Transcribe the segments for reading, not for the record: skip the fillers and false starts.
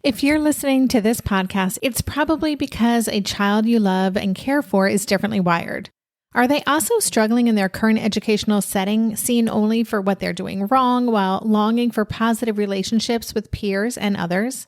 If you're listening to this podcast, it's probably because a child you love and care for is differently wired. Are they also struggling in their current educational setting, seen only for what they're doing wrong while longing for positive relationships with peers and others?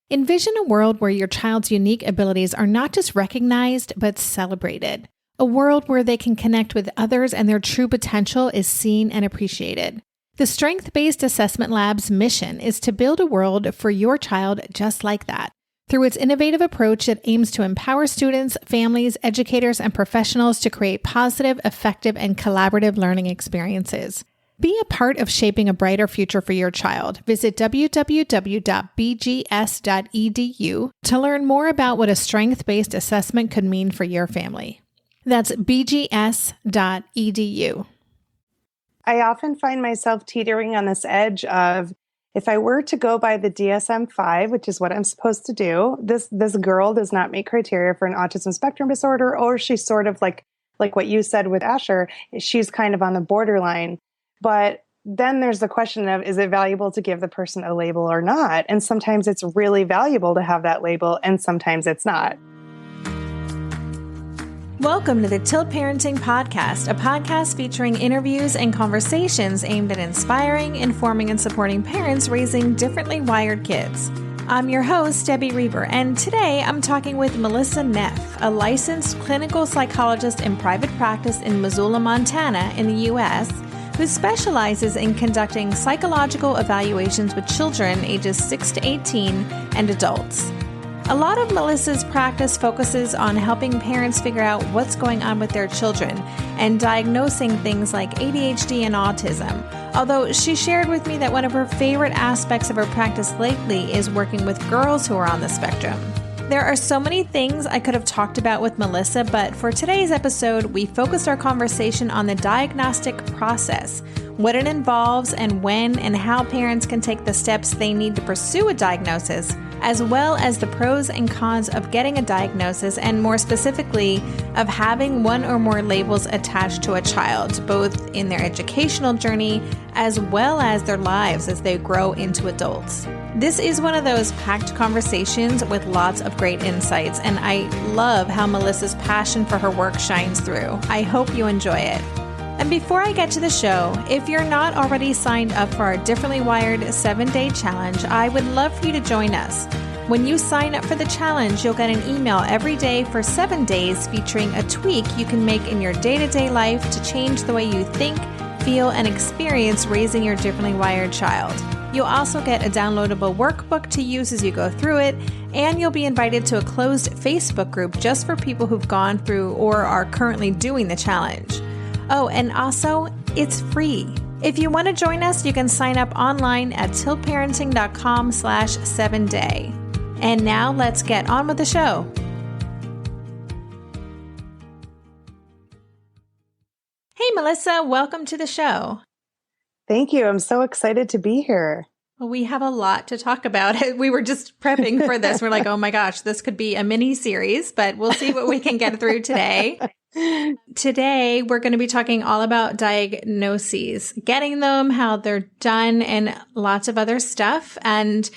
Envision a world where your child's unique abilities are not just recognized, but celebrated. A world where they can connect with others and their true potential is seen and appreciated. The Strength-Based Assessment Lab's mission is to build a world for your child just like that. Through its innovative approach, it aims to empower students, families, educators, and professionals to create positive, effective, and collaborative learning experiences. Be a part of shaping a brighter future for your child. Visit www.bgs.edu to learn more about what a strength-based assessment could mean for your family. That's bgs.edu. I often find myself teetering on this edge of, if I were to go by the DSM-5, which is what I'm supposed to do, this girl does not meet criteria for an autism spectrum disorder, or she's sort of like what you said with Asher, she's kind of on the borderline. But then there's the question of, is it valuable to give the person a label or not? And sometimes it's really valuable to have that label, and sometimes it's not. Welcome to the Tilt Parenting Podcast, a podcast featuring interviews and conversations aimed at inspiring, informing, and supporting parents raising differently wired kids. I'm your host, Debbie Reber, and today I'm talking with Melissa Neff, a licensed clinical psychologist in private practice in Missoula, Montana, in the U.S., who specializes in conducting psychological evaluations with children ages 6 to 18 and adults. A lot of Melissa's practice focuses on helping parents figure out what's going on with their children and diagnosing things like ADHD and autism, although she shared with me that one of her favorite aspects of her practice lately is working with girls who are on the spectrum. There are so many things I could have talked about with Melissa, but for today's episode, we focused our conversation on the diagnostic process, what it involves, and when and how parents can take the steps they need to pursue a diagnosis, as well as the pros and cons of getting a diagnosis, and more specifically, of having one or more labels attached to a child, both in their educational journey as well as their lives as they grow into adults. This is one of those packed conversations with lots of great insights, and I love how Melissa's passion for her work shines through. I hope you enjoy it. And before I get to the show, if you're not already signed up for our Differently Wired 7-Day Challenge, I would love for you to join us. When you sign up for the challenge, you'll get an email every day for 7 days featuring a tweak you can make in your day-to-day life to change the way you think, feel, and experience raising your differently wired child. You'll also get a downloadable workbook to use as you go through it, and you'll be invited to a closed Facebook group just for people who've gone through or are currently doing the challenge. Oh, and also, it's free. If you want to join us, you can sign up online at tiltparenting.com/7day. And now let's get on with the show. Hey, Melissa, welcome to the show. Thank you. I'm so excited to be here. Well, we have a lot to talk about. We were just prepping for this. We're like, oh my gosh, this could be a mini series, but we'll see what we can get through today. Today, we're going to be talking all about diagnoses, getting them, how they're done, and lots of other stuff. And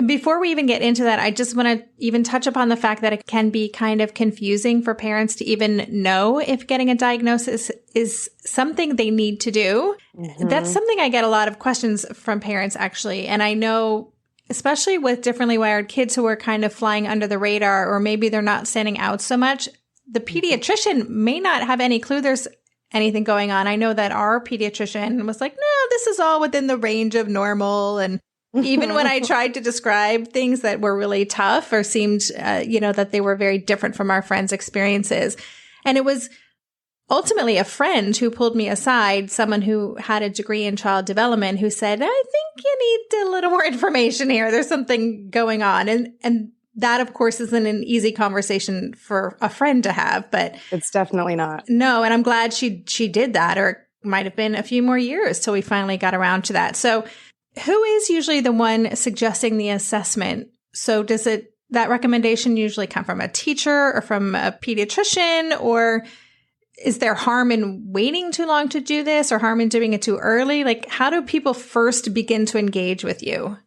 before we even get into that, I just want to even touch upon the fact that it can be kind of confusing for parents to even know if getting a diagnosis is something they need to do. Mm-hmm. That's something I get a lot of questions from parents, actually. And I know, especially with differently wired kids who are kind of flying under the radar, or maybe they're not standing out so much, the pediatrician may not have any clue there's anything going on. I know that our pediatrician was like, no, this is all within the range of normal. And even when I tried to describe things that were really tough or seemed, that they were very different from our friends' experiences. And it was ultimately a friend who pulled me aside, someone who had a degree in child development, who said, I think you need a little more information here. There's something going on. And that, of course, isn't an easy conversation for a friend to have, but it's definitely not. No. And I'm glad she did that, or it might have been a few more years till we finally got around to that. So who is usually the one suggesting the assessment? So does that recommendation usually come from a teacher or from a pediatrician, or is there harm in waiting too long to do this, or harm in doing it too early? Like, how do people first begin to engage with you?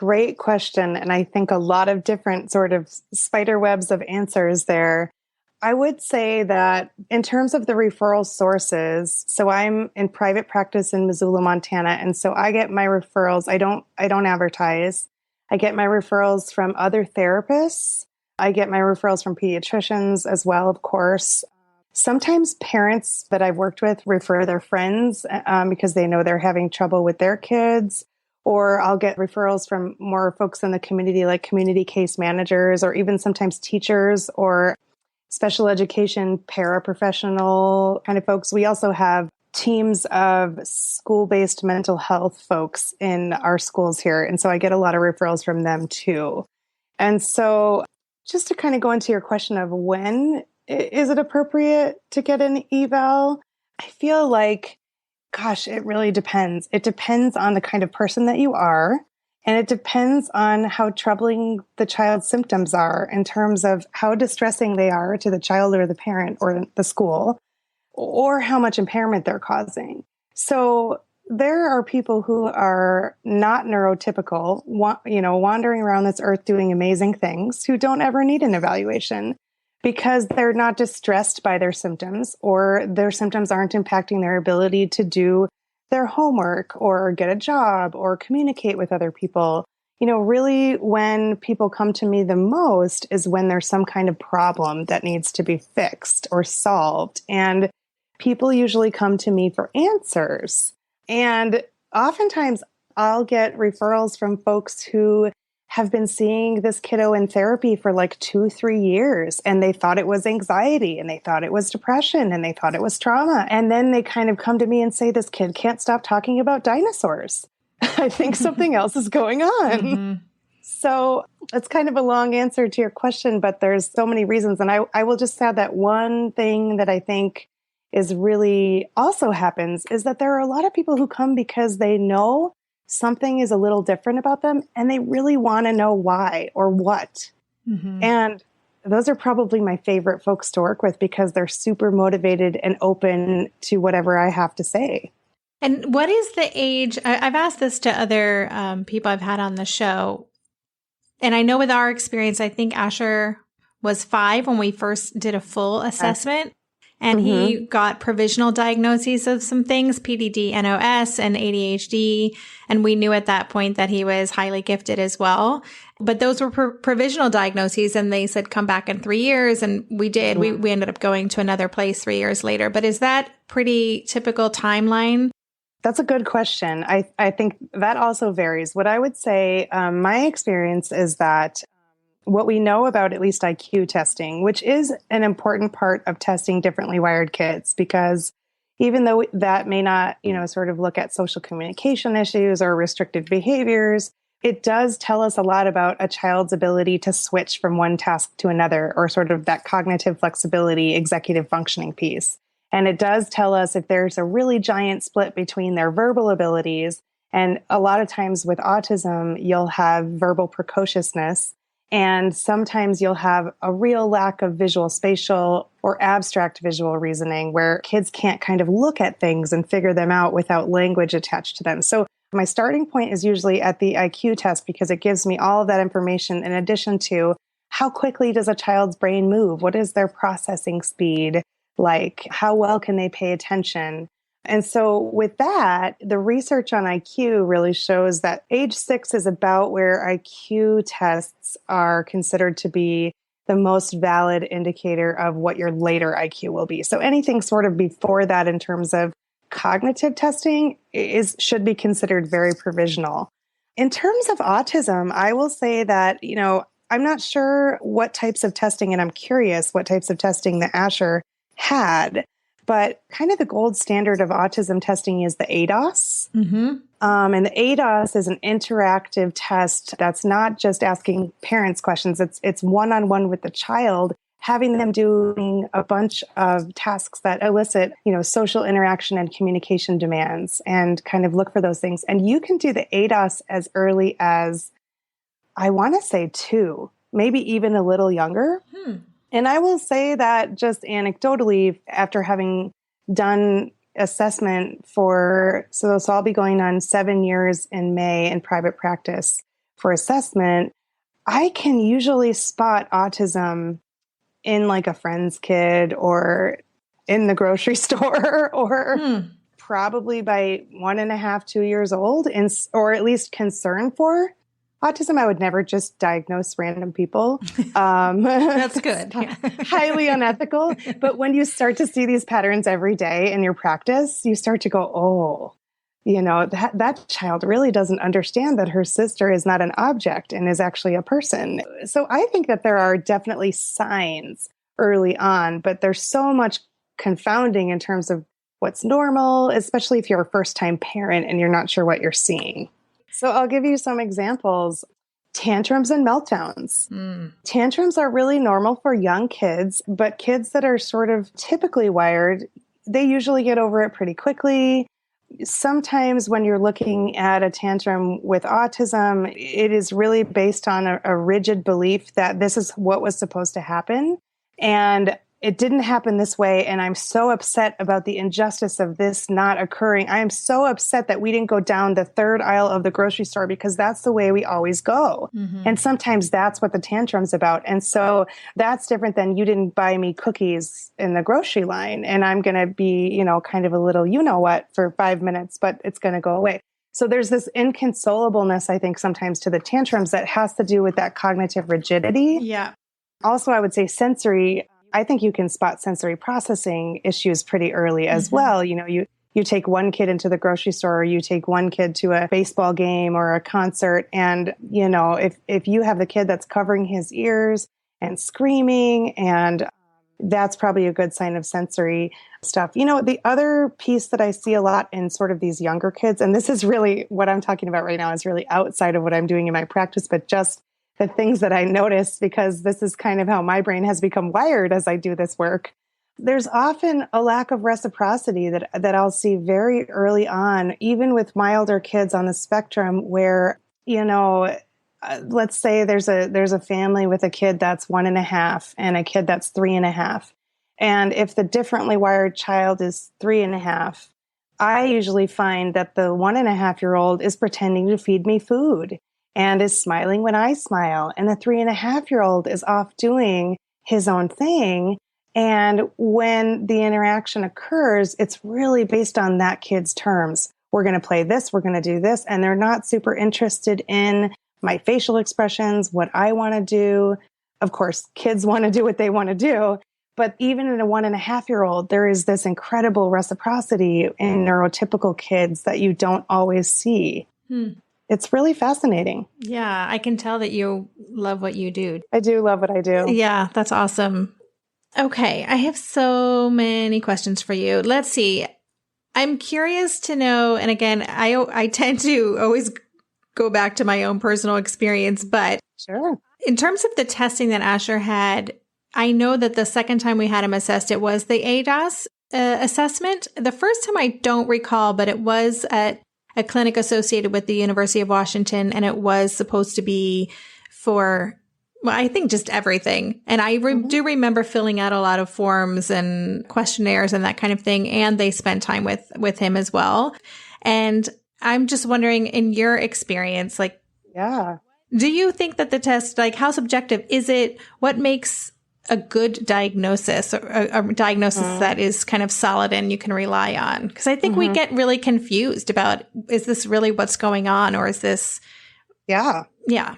great question. And I think a lot of different sort of spider webs of answers there. I would say that in terms of the referral sources, so I'm in private practice in Missoula, Montana. And so I get my referrals. I don't advertise. I get my referrals from other therapists. I get my referrals from pediatricians as well, of course. Sometimes parents that I've worked with refer their friends because they know they're having trouble with their kids. Or I'll get referrals from more folks in the community, like community case managers, or even sometimes teachers or special education paraprofessional kind of folks. We also have teams of school-based mental health folks in our schools here. And so I get a lot of referrals from them too. And so just to kind of go into your question of when is it appropriate to get an eval? I feel like, gosh, it really depends. It depends on the kind of person that you are. And it depends on how troubling the child's symptoms are in terms of how distressing they are to the child or the parent or the school, or how much impairment they're causing. So there are people who are not neurotypical, wandering around this earth doing amazing things, who don't ever need an evaluation because they're not distressed by their symptoms, or their symptoms aren't impacting their ability to do their homework or get a job or communicate with other people. Really when people come to me the most is when there's some kind of problem that needs to be fixed or solved. And people usually come to me for answers. And oftentimes I'll get referrals from folks who have been seeing this kiddo in therapy for like 2-3 years, and they thought it was anxiety, and they thought it was depression, and they thought it was trauma. And then they kind of come to me and say, this kid can't stop talking about dinosaurs. I think something else is going on. Mm-hmm. So it's kind of a long answer to your question, but there's so many reasons. And I will just add that one thing that I think is really also happens is that there are a lot of people who come because they know something is a little different about them, and they really want to know why or what. Mm-hmm. And those are probably my favorite folks to work with because they're super motivated and open to whatever I have to say. And what is the age? I've asked this to other people I've had on the show. And I know with our experience, I think Asher was 5 when we first did a full assessment. And he got provisional diagnoses of some things, PDD, NOS, and ADHD. And we knew at that point that he was highly gifted as well. But those were provisional diagnoses. And they said, come back in 3 years. And we did. Yeah. We ended up going to another place 3 years later. But is that pretty typical timeline? That's a good question. I think that also varies. What I would say, my experience is that what we know about at least IQ testing, which is an important part of testing differently wired kids, because even though that may not, sort of look at social communication issues or restricted behaviors, it does tell us a lot about a child's ability to switch from one task to another, or sort of that cognitive flexibility, executive functioning piece. And it does tell us if there's a really giant split between their verbal abilities. And a lot of times with autism, you'll have verbal precociousness. And sometimes you'll have a real lack of visual spatial or abstract visual reasoning where kids can't kind of look at things and figure them out without language attached to them. So my starting point is usually at the IQ test because it gives me all of that information in addition to how quickly does a child's brain move? What is their processing speed like? How well can they pay attention? And so with that, the research on IQ really shows that age 6 is about where IQ tests are considered to be the most valid indicator of what your later IQ will be. So anything sort of before that in terms of cognitive testing should be considered very provisional. In terms of autism, I will say that, I'm not sure what types of testing, and I'm curious what types of testing that Asher had. But kind of the gold standard of autism testing is the ADOS. Mm-hmm. And the ADOS is an interactive test that's not just asking parents questions. It's one-on-one with the child, having them doing a bunch of tasks that elicit, social interaction and communication demands, and kind of look for those things. And you can do the ADOS as early as, I want to say 2, maybe even a little younger. And I will say that just anecdotally, after having done assessment so I'll be going on 7 years in May in private practice for assessment, I can usually spot autism in like a friend's kid or in the grocery store or probably by 1.5, 2 years old, or at least concern for autism. I would never just diagnose random people. That's good. Yeah. Highly unethical. But when you start to see these patterns every day in your practice, you start to go, oh, that child really doesn't understand that her sister is not an object and is actually a person. So I think that there are definitely signs early on, but there's so much confounding in terms of what's normal, especially if you're a first-time parent and you're not sure what you're seeing. So I'll give you some examples. Tantrums and meltdowns. Tantrums are really normal for young kids, but kids that are sort of typically wired, they usually get over it pretty quickly. Sometimes when you're looking at a tantrum with autism, it is really based on a rigid belief that this is what was supposed to happen. And it didn't happen this way. And I'm so upset about the injustice of this not occurring. I am so upset that we didn't go down the third aisle of the grocery store because that's the way we always go. And sometimes that's what the tantrum's about. And so that's different than you didn't buy me cookies in the grocery line. And I'm going to be, kind of a little, what for 5 minutes, but it's going to go away. So there's this inconsolableness, I think, sometimes to the tantrums that has to do with that cognitive rigidity. Yeah. Also, I would say sensory. I think you can spot sensory processing issues pretty early as well. You take one kid into the grocery store, or you take one kid to a baseball game or a concert. And, if you have the kid that's covering his ears and screaming, and that's probably a good sign of sensory stuff. The other piece that I see a lot in sort of these younger kids, and this is really what I'm talking about right now is really outside of what I'm doing in my practice, but just the things that I notice, because this is kind of how my brain has become wired as I do this work. There's often a lack of reciprocity that I'll see very early on, even with milder kids on the spectrum where, let's say there's a family with a kid that's 1.5 and a kid that's 3.5. And if the differently wired child is 3.5, I usually find that the 1.5-year-old is pretending to feed me food and is smiling when I smile. And the 3.5-year-old is off doing his own thing. And when the interaction occurs, it's really based on that kid's terms. We're going to play this, we're going to do this. And they're not super interested in my facial expressions, what I want to do. Of course, kids want to do what they want to do. But even in a 1.5-year-old, there is this incredible reciprocity in neurotypical kids that you don't always see. It's really fascinating. Yeah, I can tell that you love what you do. I do love what I do. Yeah, that's awesome. Okay, I have so many questions for you. Let's see. I'm curious to know, and again, I tend to always go back to my own personal experience, but sure. In terms of the testing that Asher had, I know that the second time we had him assessed, it was the ADOS assessment. The first time I don't recall, but it was at a clinic associated with the University of Washington, and it was supposed to be for, well, I think just everything. And I do remember filling out a lot of forms and questionnaires and that kind of thing. And they spent time with him as well. And I'm just wondering, in your experience, do you think that the test, how subjective is it? What makes a good diagnosis, or a diagnosis that is kind of solid and you can rely on? Because I think we get really confused about, is this really what's going on, or is this? Yeah.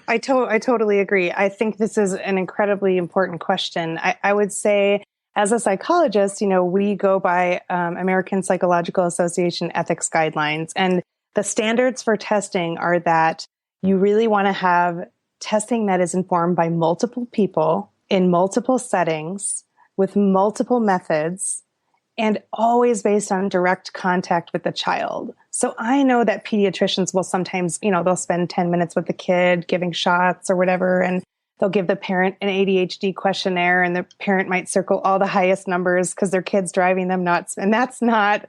I totally agree. I think this is an incredibly important question. I would say, as a psychologist, we go by American Psychological Association ethics guidelines, and the standards for testing are that you really want to have testing that is informed by multiple people in multiple settings with multiple methods, and always based on direct contact with the child. So I know that pediatricians will sometimes, they'll spend 10 minutes with the kid giving shots or whatever, and they'll give the parent an ADHD questionnaire, and the parent might circle all the highest numbers because their kid's driving them nuts. And that's not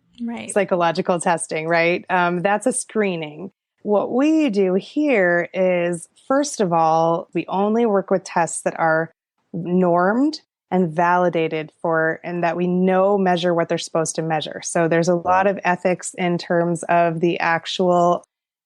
psychological testing, right? That's a screening. What we do here is, first of all, we only work with tests that are normed and validated for, and that we know measure what they're supposed to measure. So there's a lot of ethics in terms of the actual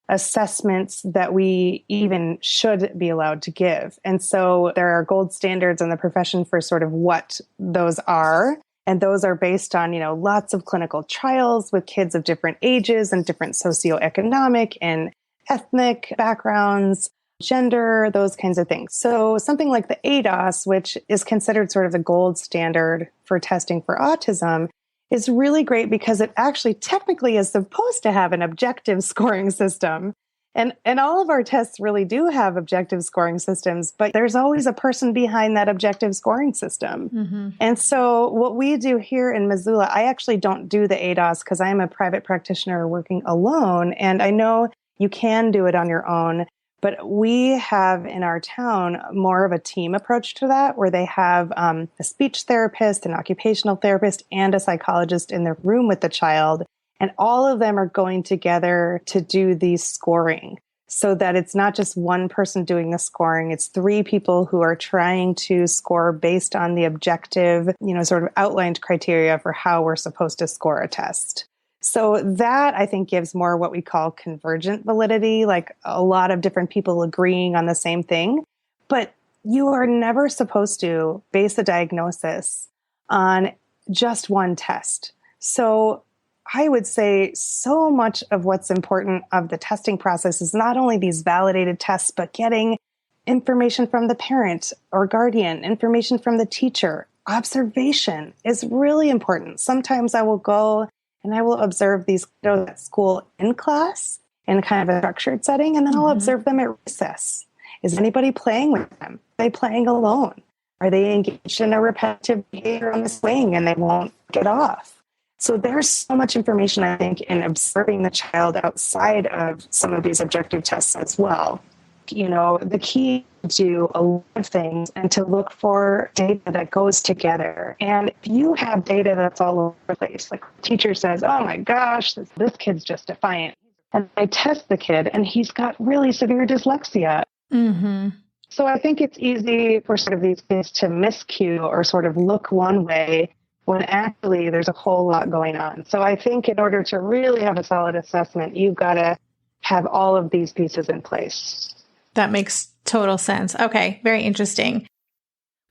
assessments that we even should be allowed to give. And so there are gold standards in the profession for sort of what those are. And those are based on, lots of clinical trials with kids of different ages and different socioeconomic and ethnic backgrounds, gender, those kinds of things. So something like the ADOS, which is considered sort of the gold standard for testing for autism, is really great because it actually technically is supposed to have an objective scoring system. And all of our tests really do have objective scoring systems, but there's always a person behind that objective scoring system. Mm-hmm. And so what we do here in Missoula, I actually don't do the ADOS because I am a private practitioner working alone. And I know you can do it on your own, but we have in our town more of a team approach to that, where they have a speech therapist, an occupational therapist, and a psychologist in the room with the child. And all of them are going together to do the scoring so that it's not just one person doing the scoring. It's 3 people who are trying to score based on the objective, sort of outlined criteria for how we're supposed to score a test. So that, I think, gives more what we call convergent validity, like a lot of different people agreeing on the same thing. But you are never supposed to base a diagnosis on just one test. So I would say so much of what's important of the testing process is not only these validated tests, but getting information from the parent or guardian, information from the teacher. Observation is really important. Sometimes I will go and I will observe these kiddos at school in class in kind of a structured setting, and then I'll observe them at recess. Is anybody playing with them? Are they playing alone? Are they engaged in a repetitive behavior on the swing and they won't get off? So there's so much information, I think, in observing the child outside of some of these objective tests as well. The key is to do a lot of things and to look for data that goes together. And if you have data that's all over the place, like the teacher says, oh my gosh, this kid's just defiant. And I test the kid and he's got really severe dyslexia. Mm-hmm. So I think it's easy for sort of these kids to miscue or sort of look one way when actually there's a whole lot going on. So I think in order to really have a solid assessment, you've got to have all of these pieces in place. That makes total sense. Okay, very interesting.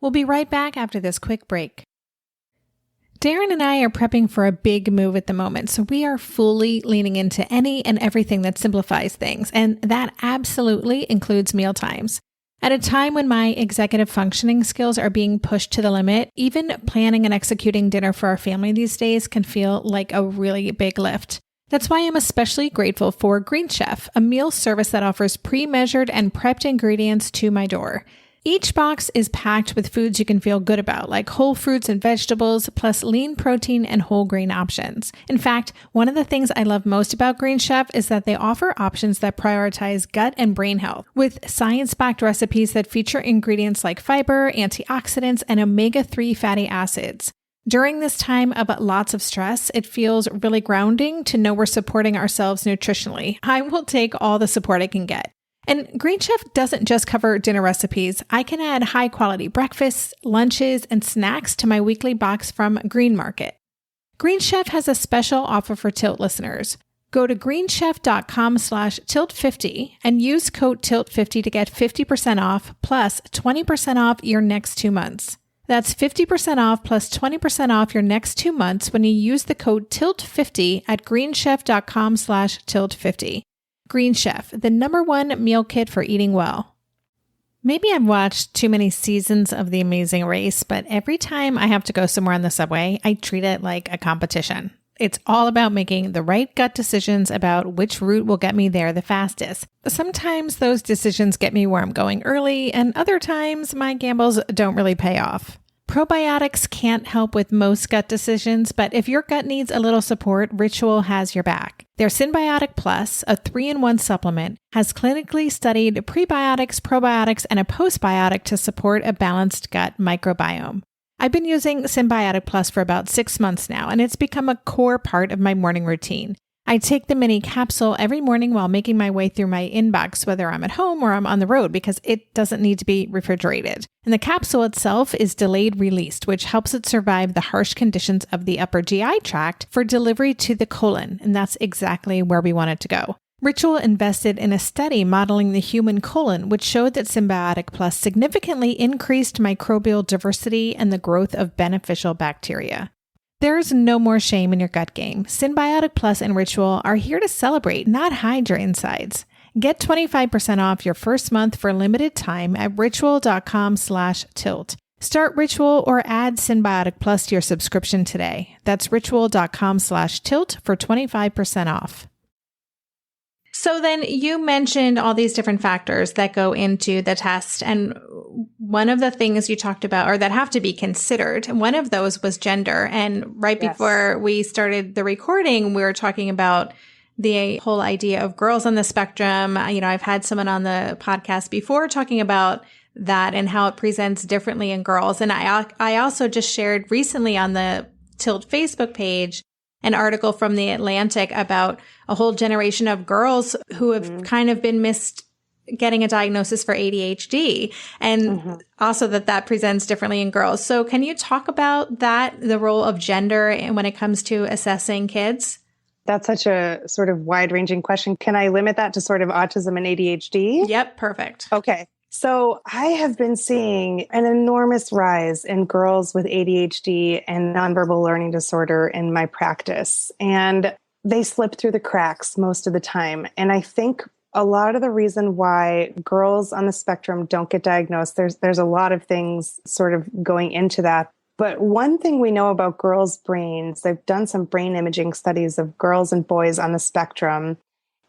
We'll be right back after this quick break. Darren and I are prepping for a big move at the moment, so we are fully leaning into any and everything that simplifies things, and that absolutely includes mealtimes. At a time when my executive functioning skills are being pushed to the limit, even planning and executing dinner for our family these days can feel like a really big lift. That's why I'm especially grateful for Green Chef, a meal service that offers pre-measured and prepped ingredients to my door. Each box is packed with foods you can feel good about, like whole fruits and vegetables, plus lean protein and whole grain options. In fact, one of the things I love most about Green Chef is that they offer options that prioritize gut and brain health, with science-backed recipes that feature ingredients like fiber, antioxidants, and omega-3 fatty acids. During this time of lots of stress, it feels really grounding to know we're supporting ourselves nutritionally. I will take all the support I can get. And Green Chef doesn't just cover dinner recipes. I can add high-quality breakfasts, lunches, and snacks to my weekly box from Green Market. Green Chef has a special offer for Tilt listeners. Go to greenchef.com/tilt50 and use code TILT50 to get 50% off plus 20% off your next 2 months. That's 50% off plus 20% off your next 2 months when you use the code TILT50 at greenchef.com/tilt50. Green Chef, the #1 meal kit for eating well. Maybe I've watched too many seasons of The Amazing Race, but every time I have to go somewhere on the subway, I treat it like a competition. It's all about making the right gut decisions about which route will get me there the fastest. Sometimes those decisions get me where I'm going early, and other times my gambles don't really pay off. Probiotics can't help with most gut decisions, but if your gut needs a little support, Ritual has your back. Their Symbiotic Plus, a 3-in-1 supplement, has clinically studied prebiotics, probiotics, and a postbiotic to support a balanced gut microbiome. I've been using Symbiotic Plus for about 6 months now, and it's become a core part of my morning routine. I take the mini capsule every morning while making my way through my inbox, whether I'm at home or I'm on the road, because it doesn't need to be refrigerated. And the capsule itself is delayed released, which helps it survive the harsh conditions of the upper GI tract for delivery to the colon. And that's exactly where we want it to go. Ritual invested in a study modeling the human colon, which showed that Symbiotic Plus significantly increased microbial diversity and the growth of beneficial bacteria. There's no more shame in your gut game. Symbiotic Plus and Ritual are here to celebrate, not hide your insides. Get 25% off your first month for a limited time at ritual.com/tilt. Start Ritual or add Symbiotic Plus to your subscription today. That's ritual.com/tilt for 25% off. So then you mentioned all these different factors that go into the test. And one of the things you talked about, or that have to be considered, one of those was gender. And right before we started the recording, we were talking about the whole idea of girls on the spectrum. I've had someone on the podcast before talking about that and how it presents differently in girls. And I also just shared recently on the Tilt Facebook page an article from The Atlantic about a whole generation of girls who have kind of been missed getting a diagnosis for ADHD, and also that presents differently in girls. So can you talk about that, the role of gender when it comes to assessing kids? That's such a sort of wide-ranging question. Can I limit that to sort of autism and ADHD? Yep, perfect. Okay. So I have been seeing an enormous rise in girls with ADHD and nonverbal learning disorder in my practice. And they slip through the cracks most of the time. And I think a lot of the reason why girls on the spectrum don't get diagnosed, there's a lot of things sort of going into that. But one thing we know about girls' brains, they've done some brain imaging studies of girls and boys on the spectrum.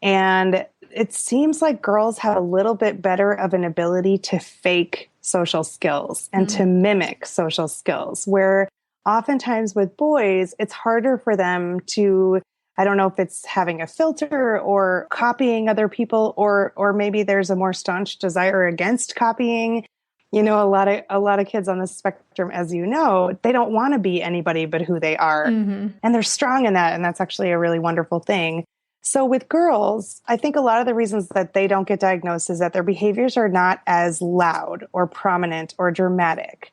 And it seems like girls have a little bit better of an ability to fake social skills and to mimic social skills, where oftentimes with boys, it's harder for them to, I don't know if it's having a filter or copying other people, or maybe there's a more staunch desire against copying. A lot of kids on the spectrum, as you know, they don't want to be anybody but who they are. And they're strong in that. And that's actually a really wonderful thing. So with girls, I think a lot of the reasons that they don't get diagnosed is that their behaviors are not as loud or prominent or dramatic.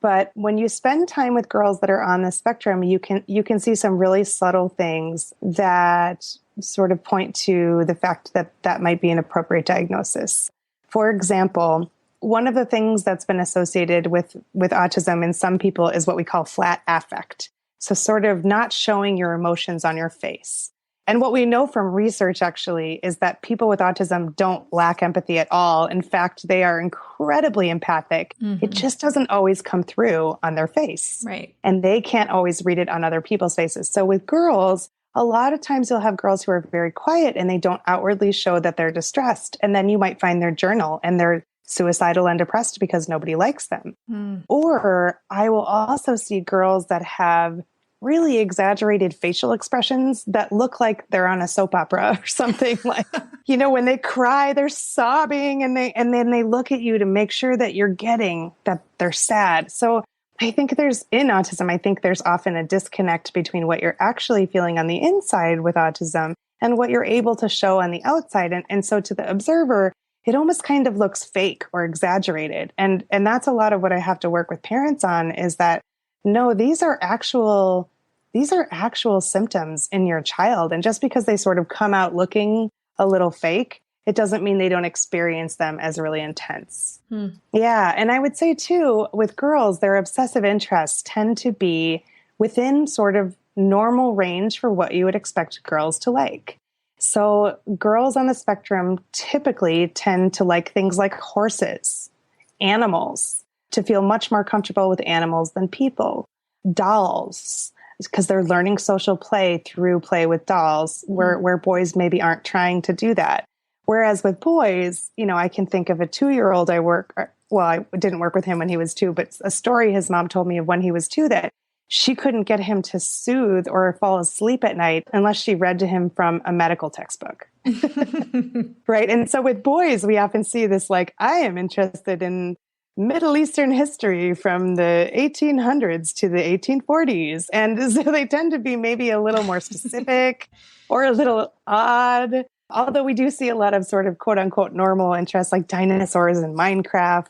But when you spend time with girls that are on the spectrum, you can see some really subtle things that sort of point to the fact that that might be an appropriate diagnosis. For example, one of the things that's been associated with autism in some people is what we call flat affect. So sort of not showing your emotions on your face. And what we know from research actually is that people with autism don't lack empathy at all. In fact, they are incredibly empathic. It just doesn't always come through on their face. Right. And they can't always read it on other people's faces. So with girls, a lot of times you'll have girls who are very quiet and they don't outwardly show that they're distressed. And then you might find their journal and they're suicidal and depressed because nobody likes them. Or I will also see girls that have really exaggerated facial expressions that look like they're on a soap opera or something. Like, when they cry, they're sobbing and then they look at you to make sure that you're getting that they're sad. So I think in autism, I think there's often a disconnect between what you're actually feeling on the inside with autism and what you're able to show on the outside. And so to the observer, it almost kind of looks fake or exaggerated. And that's a lot of what I have to work with parents on, is that no, these are actual symptoms in your child. And just because they sort of come out looking a little fake, it doesn't mean they don't experience them as really intense. Yeah. And I would say too, with girls, their obsessive interests tend to be within sort of normal range for what you would expect girls to like. So girls on the spectrum typically tend to like things like horses, animals, to feel much more comfortable with animals than people, dolls, because they're learning social play through play with dolls, where boys maybe aren't trying to do that. Whereas with boys, I can think of a 2-year-old I didn't work with him when he was 2, but a story his mom told me of when he was 2 that she couldn't get him to soothe or fall asleep at night unless she read to him from a medical textbook. Right. And so with boys, we often see this, like, I am interested in Middle Eastern history from the 1800s to the 1840s. And so they tend to be maybe a little more specific or a little odd. Although we do see a lot of sort of quote unquote normal interests like dinosaurs and Minecraft.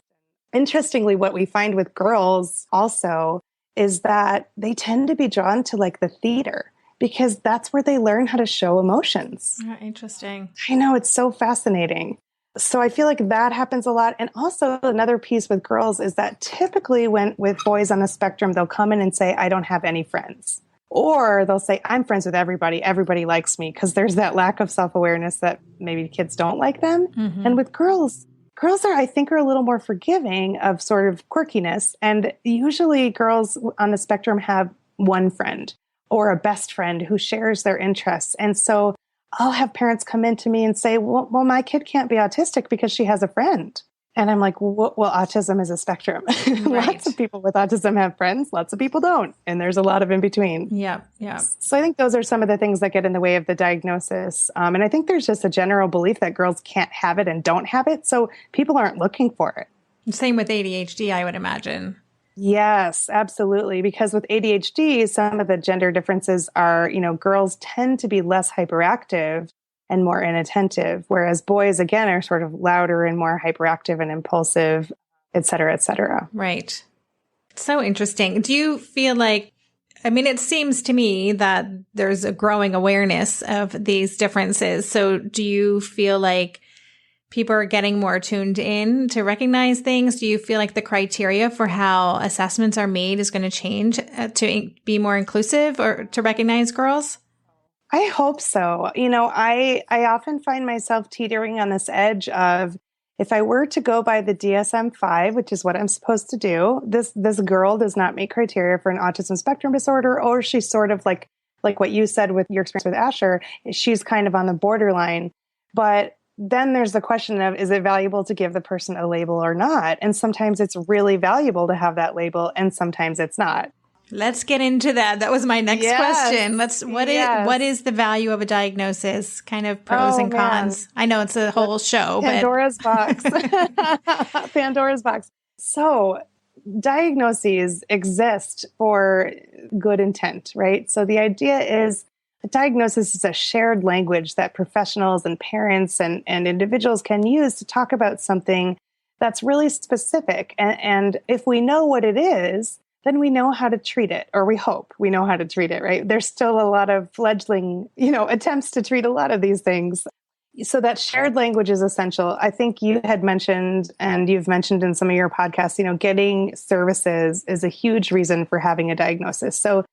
Interestingly, what we find with girls also is that they tend to be drawn to like the theater because that's where they learn how to show emotions. Interesting. I know, it's so fascinating. So I feel like that happens a lot. And also another piece with girls is that typically when with boys on the spectrum, they'll come in and say, I don't have any friends. Or they'll say, I'm friends with everybody. Everybody likes me, because there's that lack of self-awareness that maybe kids don't like them. Mm-hmm. And with girls are, I think, are a little more forgiving of sort of quirkiness. And usually girls on the spectrum have one friend or a best friend who shares their interests. And so I'll have parents come in to me and say, well, my kid can't be autistic because she has a friend. And I'm like, well, autism is a spectrum. Right. Lots of people with autism have friends. Lots of people don't. And there's a lot of in between. Yeah. Yeah. So I think those are some of the things that get in the way of the diagnosis. And I think there's just a general belief that girls can't have it and don't have it. So people aren't looking for it. Same with ADHD, I would imagine. Yes, absolutely. Because with ADHD, some of the gender differences are, girls tend to be less hyperactive and more inattentive, whereas boys, again, are sort of louder and more hyperactive and impulsive, et cetera, et cetera. Right. So interesting. Do you feel like, it seems to me that there's a growing awareness of these differences. So do you feel like people are getting more tuned in to recognize things? Do you feel like the criteria for how assessments are made is going to change to be more inclusive or to recognize girls? I hope so. I often find myself teetering on this edge of, if I were to go by the DSM-5, which is what I'm supposed to do, this girl does not meet criteria for an autism spectrum disorder, or she's sort of like what you said with your experience with Asher, she's kind of on the borderline. But then there's the question of, is it valuable to give the person a label or not? And sometimes it's really valuable to have that label, and sometimes it's not. Let's get into that. That was my next question. What is the value of a diagnosis? Kind of pros and cons. I know it's a whole show, Pandora's box. Pandora's box. So diagnoses exist for good intent, right? So the idea is a diagnosis is a shared language that professionals and parents and individuals can use to talk about something that's really specific. And if we know what it is, then we know how to treat it, or we hope we know how to treat it, right? There's still a lot of fledgling, attempts to treat a lot of these things. So that shared language is essential. I think you had mentioned, and you've mentioned in some of your podcasts, getting services is a huge reason for having a diagnosis. So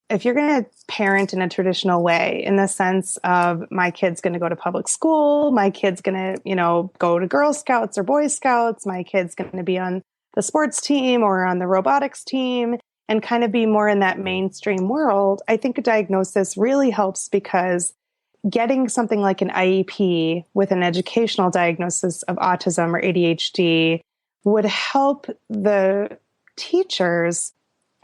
if you're going to parent in a traditional way, in the sense of my kid's going to go to public school, my kid's going to, go to Girl Scouts or Boy Scouts, my kid's going to be on the sports team or on the robotics team, and kind of be more in that mainstream world, I think a diagnosis really helps, because getting something like an IEP with an educational diagnosis of autism or ADHD would help the teachers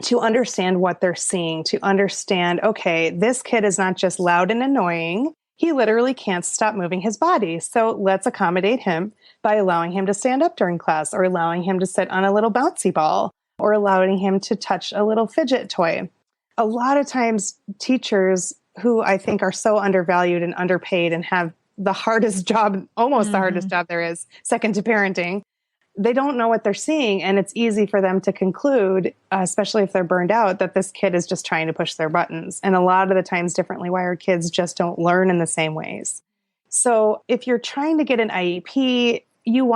to understand what they're seeing, to understand, okay, this kid is not just loud and annoying. He literally can't stop moving his body. So let's accommodate him by allowing him to stand up during class, or allowing him to sit on a little bouncy ball, or allowing him to touch a little fidget toy. A lot of times teachers, who I think are so undervalued and underpaid and have the hardest job, almost the hardest job there is, second to parenting, they don't know what they're seeing. And it's easy for them to conclude, especially if they're burned out, that this kid is just trying to push their buttons. And a lot of the times differently wired kids just don't learn in the same ways. So if you're trying to get an IEP, you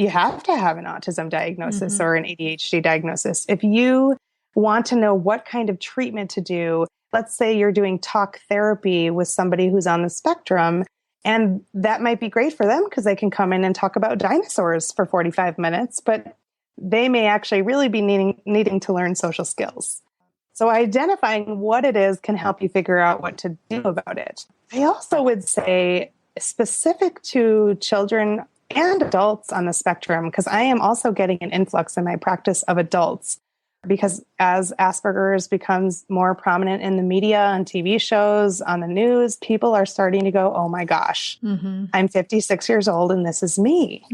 have to have an autism diagnosis or an ADHD diagnosis. If you want to know what kind of treatment to do, let's say you're doing talk therapy with somebody who's on the spectrum, and that might be great for them because they can come in and talk about dinosaurs for 45 minutes, but they may actually really be needing to learn social skills. So identifying what it is can help you figure out what to do about it. I also would say, specific to children and adults on the spectrum, because I am also getting an influx in my practice of adults, because as Asperger's becomes more prominent in the media, on TV shows, on the news, people are starting to go, oh my gosh, I'm 56 years old and this is me.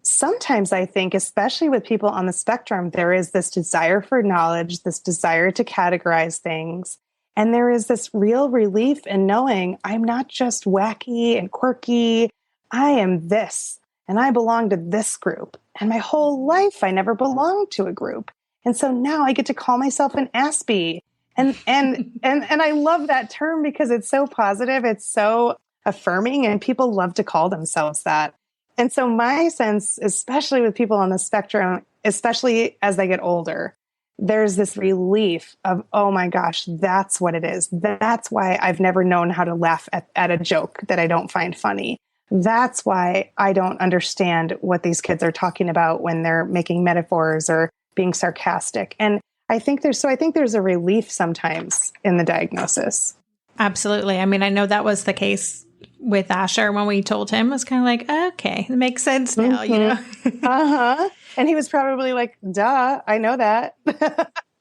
Sometimes I think, especially with people on the spectrum, there is this desire for knowledge, this desire to categorize things. And there is this real relief in knowing I'm not just wacky and quirky. I am this, and I belong to this group. And my whole life, I never belonged to a group. And so now I get to call myself an Aspie. And I love that term because it's so positive. It's so affirming, and people love to call themselves that. And so my sense, especially with people on the spectrum, especially as they get older, there's this relief of, oh my gosh, that's what it is. That's why I've never known how to laugh at a joke that I don't find funny. That's why I don't understand what these kids are talking about when they're making metaphors or being sarcastic. And I think there's a relief sometimes in the diagnosis. Absolutely. I mean, I know that was the case with Asher when we told him. It was kind of like, okay, it makes sense now, you know? Uh-huh. And he was probably like, duh, I know that.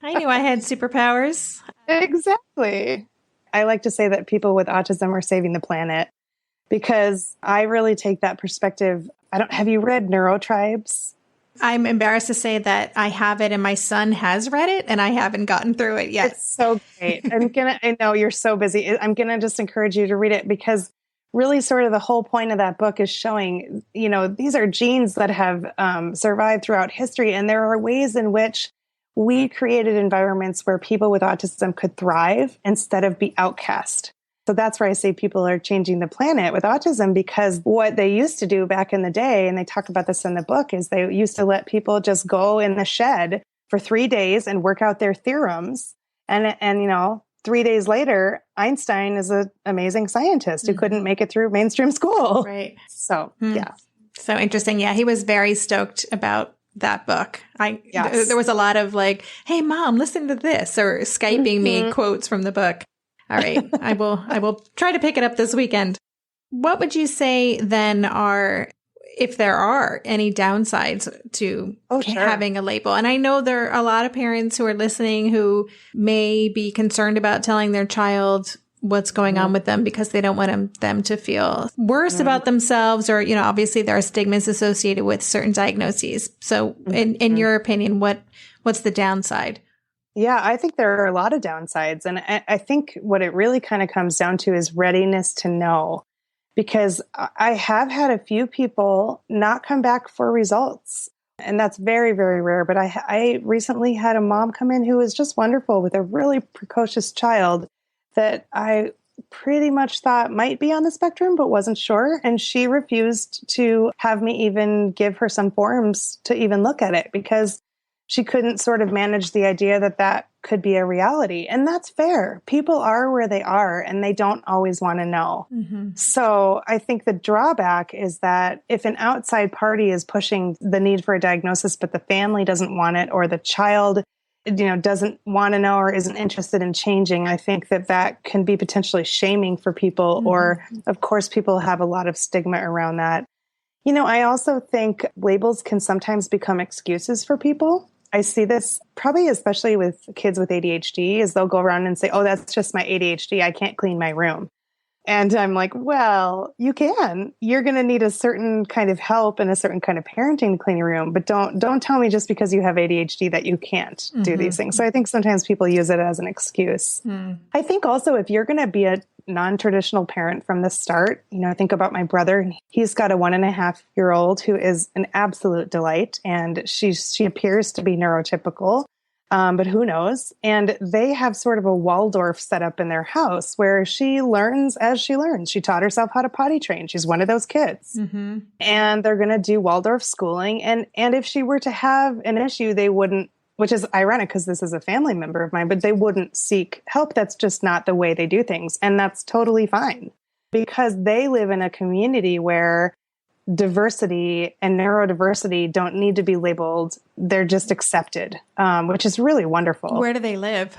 I knew I had superpowers. Exactly. I like to say that people with autism are saving the planet because I really take that perspective. Have you read Neurotribes? I'm embarrassed to say that I have it and my son has read it and I haven't gotten through it yet. It's so great. I know you're so busy. I'm going to just encourage you to read it because really sort of the whole point of that book is showing, these are genes that have survived throughout history. And there are ways in which we created environments where people with autism could thrive instead of be outcast. So that's where I say people are changing the planet with autism, because what they used to do back in the day, and they talk about this in the book, is they used to let people just go in the shed for 3 days and work out their theorems. And 3 days later, Einstein is an amazing scientist who couldn't make it through mainstream school. Right. So, yeah. So interesting. Yeah, he was very stoked about that book. Yes. There was a lot of like, hey, Mom, listen to this, or Skyping me quotes from the book. All right. I will try to pick it up this weekend. What would you say then are, if there are any downsides to having a label? And I know there are a lot of parents who are listening who may be concerned about telling their child what's going on with them because they don't want them to feel worse about themselves, or, obviously there are stigmas associated with certain diagnoses. So in your opinion, what's the downside? Yeah, I think there are a lot of downsides. And I think what it really kind of comes down to is readiness to know. Because I have had a few people not come back for results. And that's very, very rare. But I recently had a mom come in who was just wonderful with a really precocious child that I pretty much thought might be on the spectrum, but wasn't sure. And she refused to have me even give her some forms to even look at it because she couldn't sort of manage the idea that could be a reality. And that's fair. People are where they are and they don't always want to know. Mm-hmm. So I think the drawback is that if an outside party is pushing the need for a diagnosis, but the family doesn't want it, or the child, doesn't want to know or isn't interested in changing, I think that can be potentially shaming for people. Mm-hmm. Or of course, people have a lot of stigma around that. I also think labels can sometimes become excuses for people. I see this probably especially with kids with ADHD, is they'll go around and say, oh, that's just my ADHD. I can't clean my room. And I'm like, well, you can. You're going to need a certain kind of help and a certain kind of parenting to clean your room. But don't tell me just because you have ADHD that you can't do these things. So I think sometimes people use it as an excuse. I think also if you're going to be a non-traditional parent from the start, think about my brother. He's got a 1.5-year-old who is an absolute delight. And she appears to be neurotypical. But who knows? And they have sort of a Waldorf set up in their house where she learns as she learns. She taught herself how to potty train. She's one of those kids. Mm-hmm. And they're going to do Waldorf schooling. And if she were to have an issue, they wouldn't, which is ironic because this is a family member of mine, but they wouldn't seek help. That's just not the way they do things. And that's totally fine because they live in a community where diversity and neurodiversity don't need to be labeled. They're just accepted, which is really wonderful. Where do they live?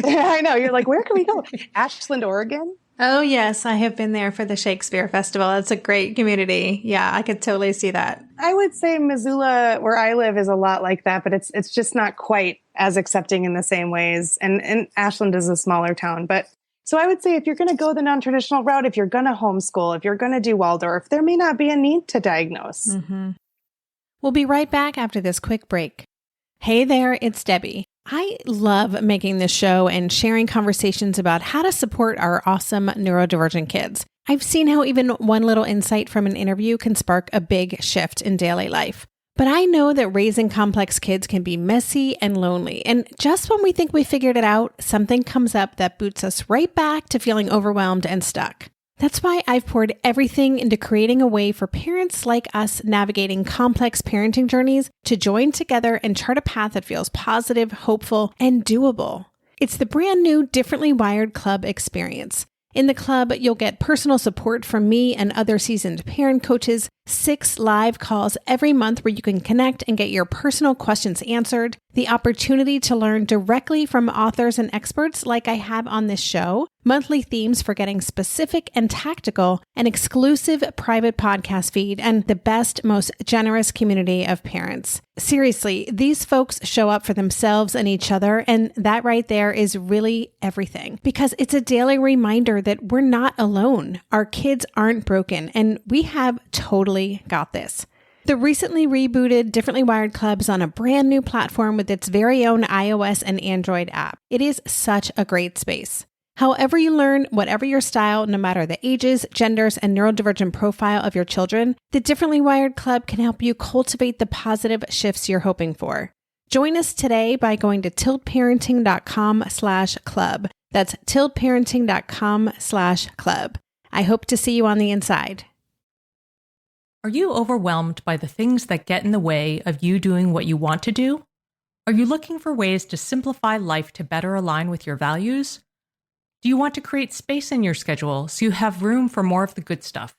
I know. You're like, where can we go? Ashland, Oregon? Oh, yes. I have been there for the Shakespeare Festival. It's a great community. Yeah, I could totally see that. I would say Missoula, where I live, is a lot like that, but it's just not quite as accepting in the same ways. And Ashland is a smaller town, but so I would say if you're going to go the non-traditional route, if you're going to homeschool, if you're going to do Waldorf, there may not be a need to diagnose. Mm-hmm. We'll be right back after this quick break. Hey there, it's Debbie. I love making this show and sharing conversations about how to support our awesome neurodivergent kids. I've seen how even one little insight from an interview can spark a big shift in daily life. But I know that raising complex kids can be messy and lonely. And just when we think we figured it out, something comes up that boots us right back to feeling overwhelmed and stuck. That's why I've poured everything into creating a way for parents like us navigating complex parenting journeys to join together and chart a path that feels positive, hopeful, and doable. It's the brand new Differently Wired Club experience. In the club, you'll get personal support from me and other seasoned parent coaches, 6 live calls every month where you can connect and get your personal questions answered, the opportunity to learn directly from authors and experts like I have on this show, monthly themes for getting specific and tactical, an exclusive private podcast feed, and the best, most generous community of parents. Seriously, these folks show up for themselves and each other, and that right there is really everything, because it's a daily reminder that we're not alone. Our kids aren't broken, and we have totally got this. The recently rebooted Differently Wired Club is on a brand new platform with its very own iOS and Android app. It is such a great space. However you learn, whatever your style, no matter the ages, genders, and neurodivergent profile of your children, the Differently Wired Club can help you cultivate the positive shifts you're hoping for. Join us today by going to tiltparenting.com/club. That's tiltparenting.com/club. I hope to see you on the inside. Are you overwhelmed by the things that get in the way of you doing what you want to do? Are you looking for ways to simplify life to better align with your values? Do you want to create space in your schedule so you have room for more of the good stuff?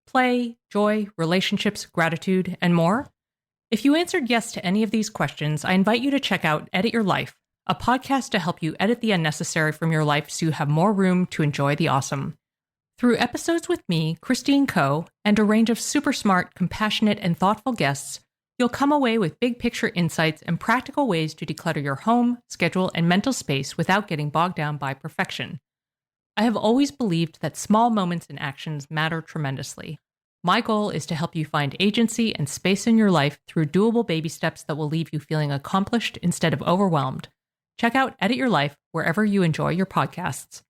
Play, joy, relationships, gratitude, and more? If you answered yes to any of these questions, I invite you to check out Edit Your Life, a podcast to help you edit the unnecessary from your life so you have more room to enjoy the awesome. Through episodes with me, Christine Coe, and a range of super smart, compassionate, and thoughtful guests, you'll come away with big picture insights and practical ways to declutter your home, schedule, and mental space without getting bogged down by perfection. I have always believed that small moments and actions matter tremendously. My goal is to help you find agency and space in your life through doable baby steps that will leave you feeling accomplished instead of overwhelmed. Check out Edit Your Life wherever you enjoy your podcasts.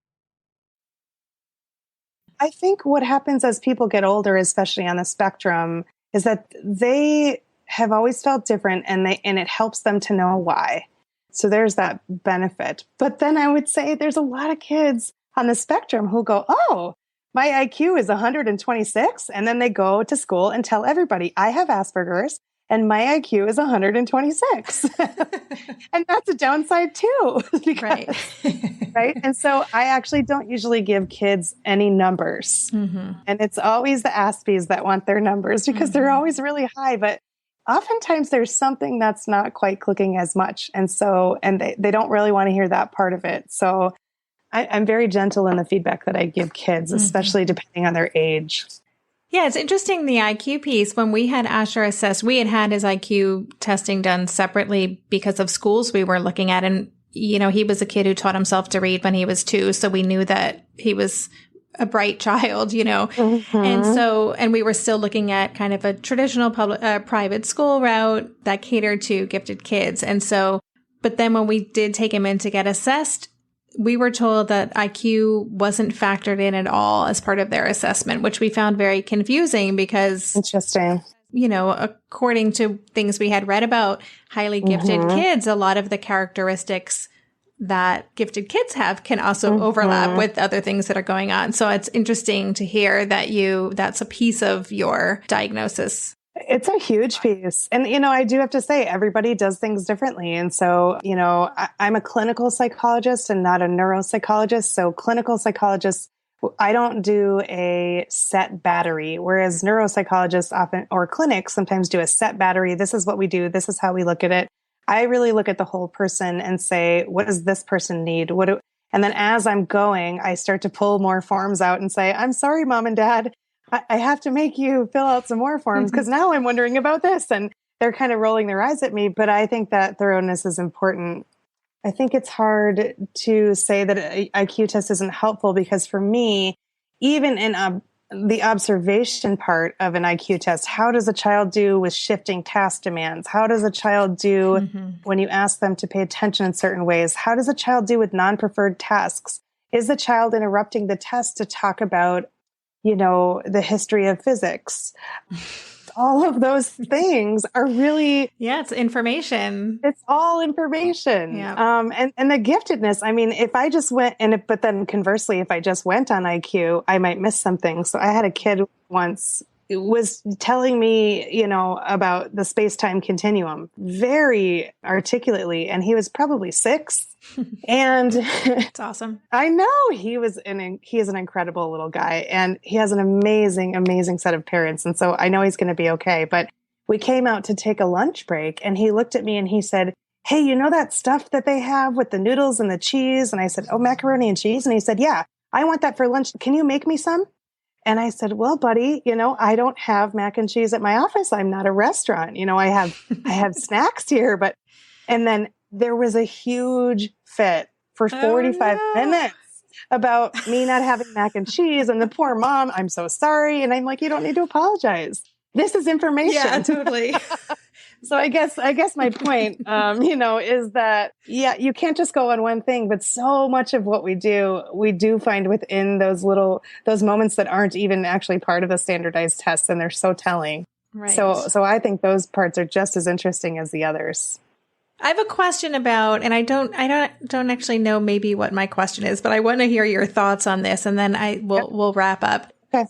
I think what happens as people get older, especially on the spectrum, is that they have always felt different and it helps them to know why. So there's that benefit. But then I would say there's a lot of kids on the spectrum who go, oh, my IQ is 126. And then they go to school and tell everybody, I have Asperger's and my IQ is 126. And that's a downside too. Right. Right. And so I actually don't usually give kids any numbers. Mm-hmm. And it's always the Aspies that want their numbers because they're always really high. But oftentimes there's something that's not quite clicking as much. And so, and they don't really want to hear that part of it. So I'm very gentle in the feedback that I give kids, especially depending on their age. Yeah, it's interesting, the IQ piece. When we had Asher assessed, we had his IQ testing done separately because of schools we were looking at. And, you know, he was a kid who taught himself to read when he was 2. So we knew that he was a bright child, you know. And we were still looking at kind of a traditional private school route that catered to gifted kids. And so, but then when we did take him in to get assessed, we were told that IQ wasn't factored in at all as part of their assessment, which we found very confusing because, interesting, you know, according to things we had read about highly gifted kids, a lot of the characteristics that gifted kids have can also overlap with other things that are going on. So it's interesting to hear that that's a piece of your diagnosis. It's a huge piece. And, you know, I do have to say, everybody does things differently. And so, you know, I'm a clinical psychologist and not a neuropsychologist. So clinical psychologists, I don't do a set battery, whereas neuropsychologists often, or clinics sometimes do a set battery. This is what we do. This is how we look at it. I really look at the whole person and say, what does this person need? And then as I'm going, I start to pull more forms out and say, I'm sorry, mom and dad. I have to make you fill out some more forms because now I'm wondering about this. And they're kind of rolling their eyes at me. But I think that thoroughness is important. I think it's hard to say that an IQ test isn't helpful because for me, even in the observation part of an IQ test, how does a child do with shifting task demands? How does a child do when you ask them to pay attention in certain ways? How does a child do with non-preferred tasks? Is the child interrupting the test to talk about, you know, the history of physics? all of those things are really, Yeah, it's information. it's all information. Yeah. And the giftedness, I mean, if I just went but then conversely, if I just went on IQ, I might miss something. So I had a kid once was telling me, about the space-time continuum very articulately, and he was probably 6. And It's awesome. I know he is an incredible little guy, and he has an amazing, amazing set of parents. And so I know he's going to be okay. But we came out to take a lunch break, and he looked at me and he said, "Hey, you know that stuff that they have with the noodles and the cheese?" And I said, "Oh, macaroni and cheese." And he said, "Yeah, I want that for lunch. Can you make me some?" And I said, "Well, buddy, I don't have mac and cheese at my office. I'm not a restaurant. I have snacks here." And then there was a huge fit for 45 minutes about me not having mac and cheese, and the poor mom, "I'm so sorry." And I'm like, "You don't need to apologize. This is information." Yeah, totally. So I guess my point, is that, yeah, you can't just go on one thing, but so much of what we do find within those moments that aren't even actually part of the standardized tests, and they're so telling. Right. So I think those parts are just as interesting as the others. I have a question about, and I don't actually know maybe what my question is, but I want to hear your thoughts on this, and then we'll wrap up. Okay.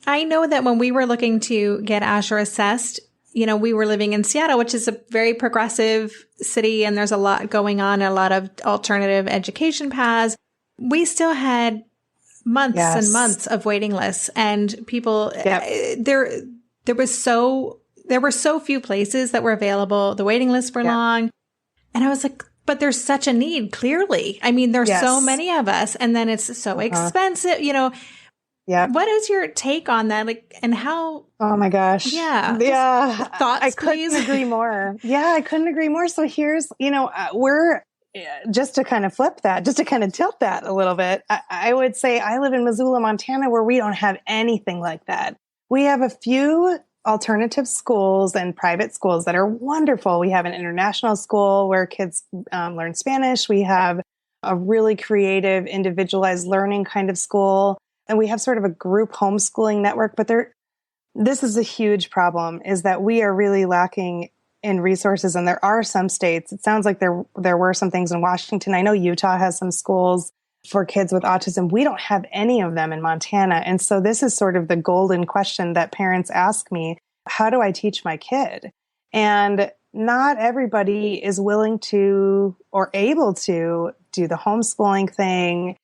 I know that when we were looking to get Asher assessed, we were living in Seattle, which is a very progressive city, and there's a lot going on, a lot of alternative education paths. We still had months and months of waiting lists, and people, there were so few places that were available. The waiting lists were long. And I was like, but there's such a need, clearly. I mean, there's so many of us, and then it's so expensive, Yeah. What is your take on that? And how? Oh my gosh. Yeah. Thoughts, I couldn't agree more. Yeah, I couldn't agree more. So here's, we're just to kind of flip that, just to kind of tilt that a little bit. I would say I live in Missoula, Montana, where we don't have anything like that. We have a few alternative schools and private schools that are wonderful. We have an international school where kids learn Spanish. We have a really creative, individualized learning kind of school. And we have sort of a group homeschooling network. But this is a huge problem, is that we are really lacking in resources. And there are some states, it sounds like there were some things in Washington. I know Utah has some schools for kids with autism. We don't have any of them in Montana. And so this is sort of the golden question that parents ask me: how do I teach my kid? And not everybody is willing to or able to do the homeschooling thing,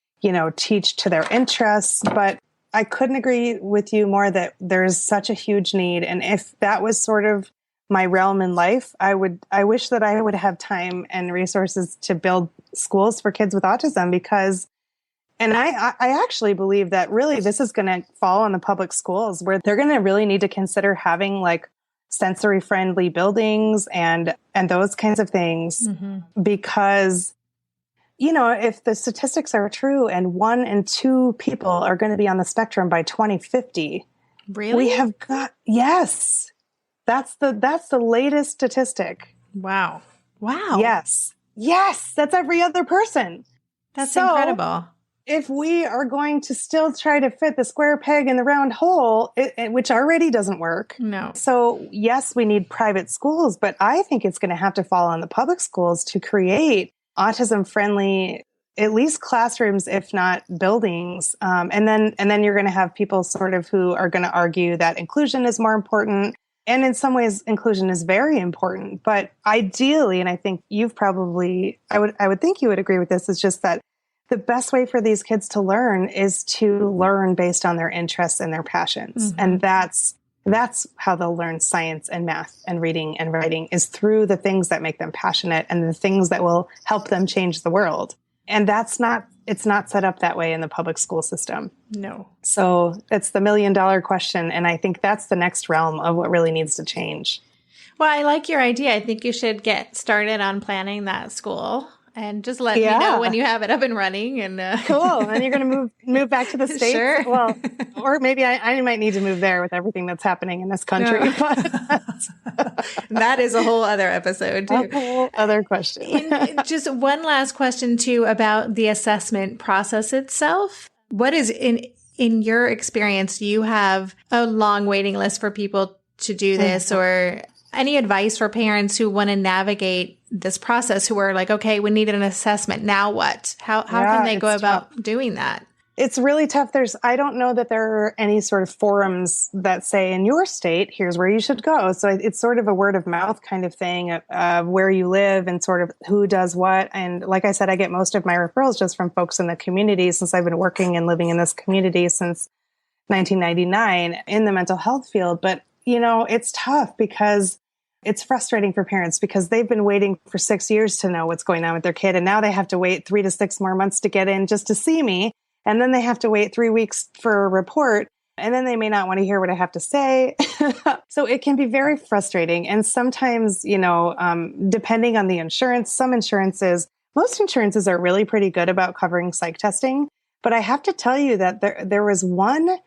teach to their interests. But I couldn't agree with you more that there's such a huge need. And if that was sort of my realm in life, I wish that I would have time and resources to build schools for kids with autism, because, and I actually believe that really this is going to fall on the public schools, where they're going to really need to consider having like sensory friendly buildings and those kinds of things. Mm-hmm. Because, if the statistics are true and 1 in 2 people are going to be on the spectrum by 2050, really? We have got, yes. That's the latest statistic. Wow. Yes. That's every other person. That's incredible. If we are going to still try to fit the square peg in the round hole, which already doesn't work. No. So yes, we need private schools, but I think it's going to have to fall on the public schools to create autism friendly, at least classrooms, if not buildings. And then you're going to have people sort of who are going to argue that inclusion is more important. And in some ways, inclusion is very important. But ideally, and I think I would think you would agree with this, is just that the best way for these kids to learn is to learn based on their interests and their passions. Mm-hmm. And that's how they'll learn science and math and reading and writing, is through the things that make them passionate and the things that will help them change the world. And it's not set up that way in the public school system. No. So it's the $1 million question. And I think that's the next realm of what really needs to change. Well, I like your idea. I think you should get started on planning that school. And just let me know when you have it up and running. And cool. And you're going to move back to the States? Sure. Well, or maybe I might need to move there with everything that's happening in this country. No. But that is a whole other episode, too. A whole other question. And just one last question, too, about the assessment process itself. What is, in your experience, you have a long waiting list for people to do this, or any advice for parents who want to navigate this process, who are like, okay, we need an assessment. Now what? How can they go about doing that? It's really tough. I don't know that there are any sort of forums that say in your state, here's where you should go. So it's sort of a word of mouth kind of thing of where you live and sort of who does what. And like I said, I get most of my referrals just from folks in the community, since I've been working and living in this community since 1999 in the mental health field. But, it's tough because it's frustrating for parents because they've been waiting for 6 years to know what's going on with their kid. And now they have to wait 3 to 6 more months to get in just to see me. And then they have to wait 3 weeks for a report. And then they may not want to hear what I have to say. So it can be very frustrating. And sometimes, depending on the insurance, most insurances are really pretty good about covering psych testing. But I have to tell you that there was one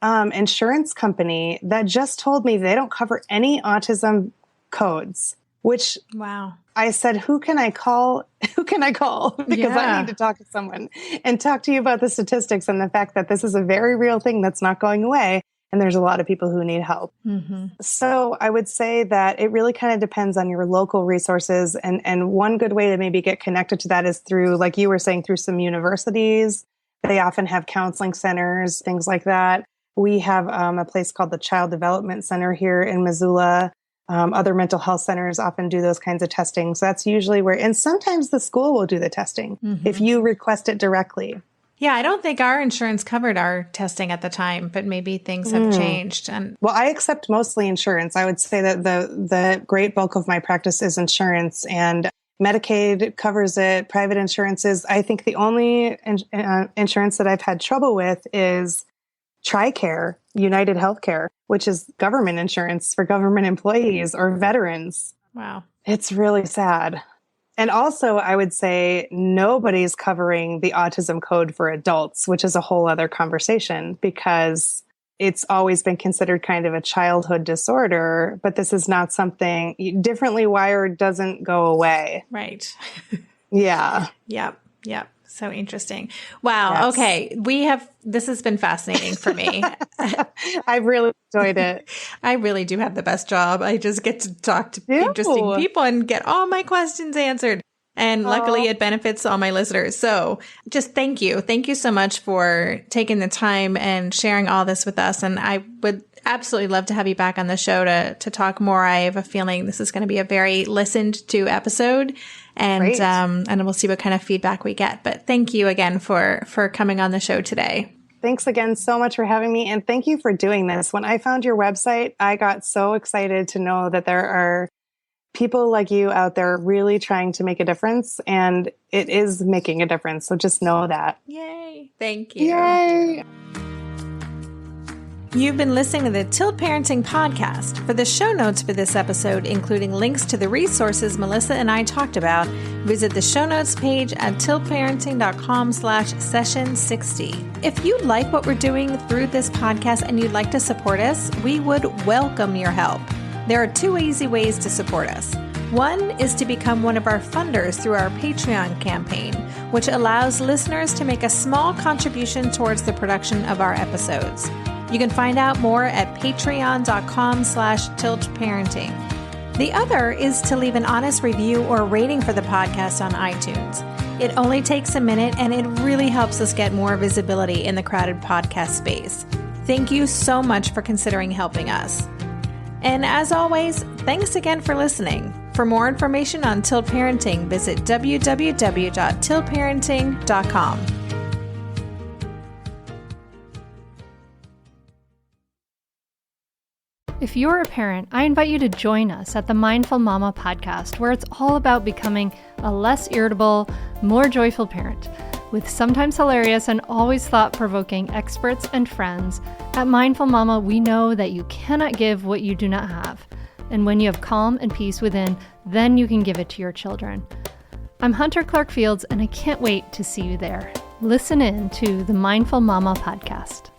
insurance company that just told me they don't cover any autism codes, which wow. I said, who can I call? Because I need to talk to someone and talk to you about the statistics and the fact that this is a very real thing that's not going away. And there's a lot of people who need help. Mm-hmm. So I would say that it really kind of depends on your local resources. And one good way to maybe get connected to that is through, like you were saying, through some universities. They often have counseling centers, things like that. We have a place called the Child Development Center here in Missoula. Other mental health centers often do those kinds of testing. So that's usually and sometimes the school will do the testing if you request it directly. Yeah, I don't think our insurance covered our testing at the time, but maybe things have changed. Well, I accept mostly insurance. I would say that the great bulk of my practice is insurance, and Medicaid covers it, private insurances. I think the only insurance that I've had trouble with is TRICARE, United Healthcare, which is government insurance for government employees or veterans. Wow. It's really sad. And also, I would say nobody's covering the autism code for adults, which is a whole other conversation because it's always been considered kind of a childhood disorder, but this is not something differently wired doesn't go away. Right. Yeah. Yep. So interesting. Wow. Yes. Okay. This has been fascinating for me. I've really enjoyed it. I really do have the best job. I just get to talk to interesting people and get all my questions answered. And luckily it benefits all my listeners. So just thank you. Thank you so much for taking the time and sharing all this with us. And I would absolutely love to have you back on the show to talk more. I have a feeling this is going to be a very listened to episode. And we'll see what kind of feedback we get. But thank you again for coming on the show today. Thanks again so much for having me. And thank you for doing this. When I found your website, I got so excited to know that there are people like you out there really trying to make a difference. And it is making a difference. So just know that. Yay. Thank you. Yay. You've been listening to the Tilt Parenting Podcast. For the show notes for this episode, including links to the resources Melissa and I talked about, visit the show notes page at tiltparenting.com/session60. If you like what we're doing through this podcast and you'd like to support us, we would welcome your help. There are 2 easy ways to support us. One is to become one of our funders through our Patreon campaign, which allows listeners to make a small contribution towards the production of our episodes. You can find out more at patreon.com/tiltparenting. The other is to leave an honest review or rating for the podcast on iTunes. It only takes a minute and it really helps us get more visibility in the crowded podcast space. Thank you so much for considering helping us. And as always, thanks again for listening. For more information on Tilt Parenting, visit www.tiltparenting.com. If you're a parent, I invite you to join us at the Mindful Mama podcast, where it's all about becoming a less irritable, more joyful parent. With sometimes hilarious and always thought-provoking experts and friends, at Mindful Mama, we know that you cannot give what you do not have. And when you have calm and peace within, then you can give it to your children. I'm Hunter Clark Fields, and I can't wait to see you there. Listen in to the Mindful Mama podcast.